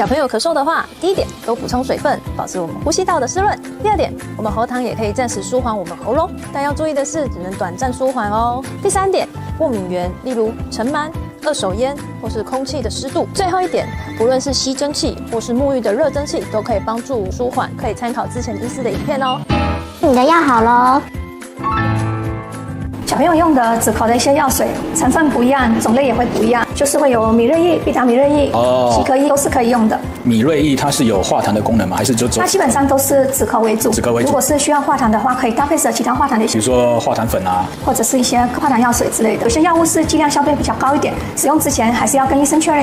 小朋友咳嗽的话，第一点，多补充水分，保持我们呼吸道的湿润。第二点，我们喉糖也可以暂时舒缓我们喉咙，但要注意的是，只能短暂舒缓哦。第三点，过敏源，例如尘螨、二手烟或是空气的湿度。最后一点，不论是吸蒸汽或是沐浴的热蒸汽，都可以帮助舒缓，可以参考之前医师的影片哦。你的药好咯。小朋友用的止咳的一些药水成分不一样，种类也会不一样，就是会有米瑞益、必达米瑞益、喜可益都是可以用的。米瑞益它是有化痰的功能吗？还是就它基本上都是止咳为主。如果是需要化痰的话，可以搭配着其他化痰的，比如说化痰粉啊，或者是一些化痰药水之类的。有些药物是剂量相对比较高一点，使用之前还是要跟医生确认。